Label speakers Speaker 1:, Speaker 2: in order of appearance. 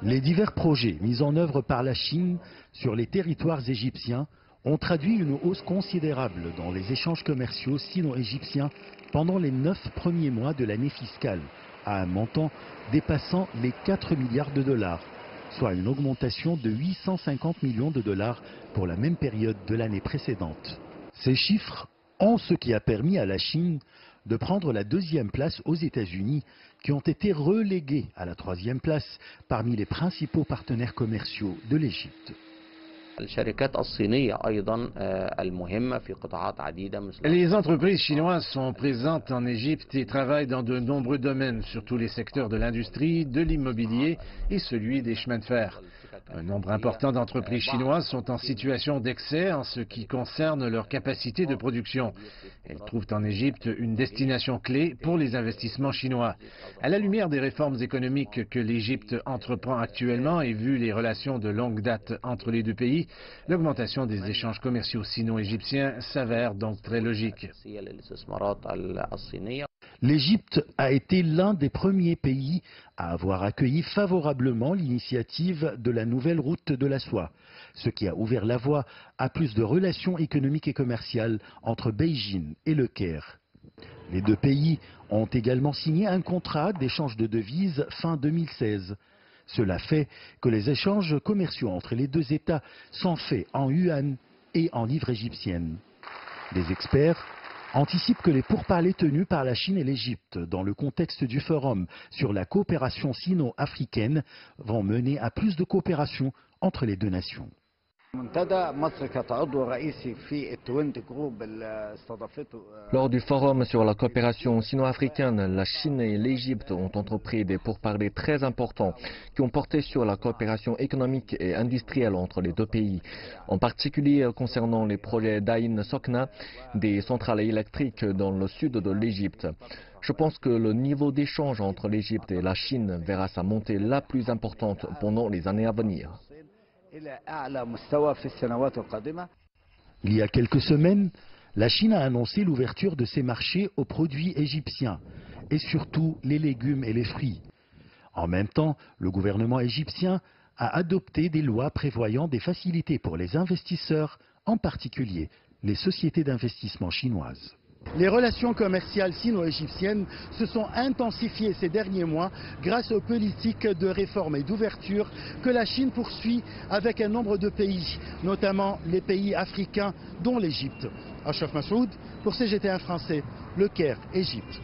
Speaker 1: Les divers projets mis en œuvre par la Chine sur les territoires égyptiens ont traduit une hausse considérable dans les échanges commerciaux sino-égyptiens pendant les 9 premiers mois de l'année fiscale, à un montant dépassant les 4 milliards de dollars, soit une augmentation de 850 millions de dollars pour la même période de l'année précédente. Ces chiffres ont ce qui a permis à la Chine de prendre la 2e place aux États-Unis, qui ont été relégués à la 3e place parmi les principaux partenaires commerciaux de l'Égypte.
Speaker 2: Les entreprises chinoises sont présentes en Égypte et travaillent dans de nombreux domaines, surtout les secteurs de l'industrie, de l'immobilier et celui des chemins de fer. Un nombre important d'entreprises chinoises sont en situation d'excès en ce qui concerne leur capacité de production. Elles trouvent en Égypte une destination clé pour les investissements chinois. À la lumière des réformes économiques que l'Égypte entreprend actuellement et vu les relations de longue date entre les deux pays, l'augmentation des échanges commerciaux sino-égyptiens s'avère donc très logique.
Speaker 1: L'Égypte a été l'un des premiers pays à avoir accueilli favorablement l'initiative de la nouvelle route de la soie, ce qui a ouvert la voie à plus de relations économiques et commerciales entre Beijing et Le Caire. Les deux pays ont également signé un contrat d'échange de devises fin 2016. Cela fait que les échanges commerciaux entre les deux États sont faits en yuan et en livres égyptiennes. Les experts anticipe que les pourparlers tenus par la Chine et l'Égypte dans le contexte du forum sur la coopération sino-africaine vont mener à plus de coopération entre les deux nations.
Speaker 3: Lors du forum sur la coopération sino-africaine, la Chine et l'Égypte ont entrepris des pourparlers très importants qui ont porté sur la coopération économique et industrielle entre les deux pays, en particulier concernant les projets d'Ain Sokna, des centrales électriques dans le sud de l'Égypte. Je pense que le niveau d'échange entre l'Égypte et la Chine verra sa montée la plus importante pendant les années à venir.
Speaker 1: Il y a quelques semaines, la Chine a annoncé l'ouverture de ses marchés aux produits égyptiens et surtout les légumes et les fruits. En même temps, le gouvernement égyptien a adopté des lois prévoyant des facilités pour les investisseurs, en particulier les sociétés d'investissement chinoises. Les relations commerciales sino-égyptiennes se sont intensifiées ces derniers mois grâce aux politiques de réforme et d'ouverture que la Chine poursuit avec un nombre de pays, notamment les pays africains dont l'Égypte. Achraf Massoud pour CGTN français, Le Caire, Égypte.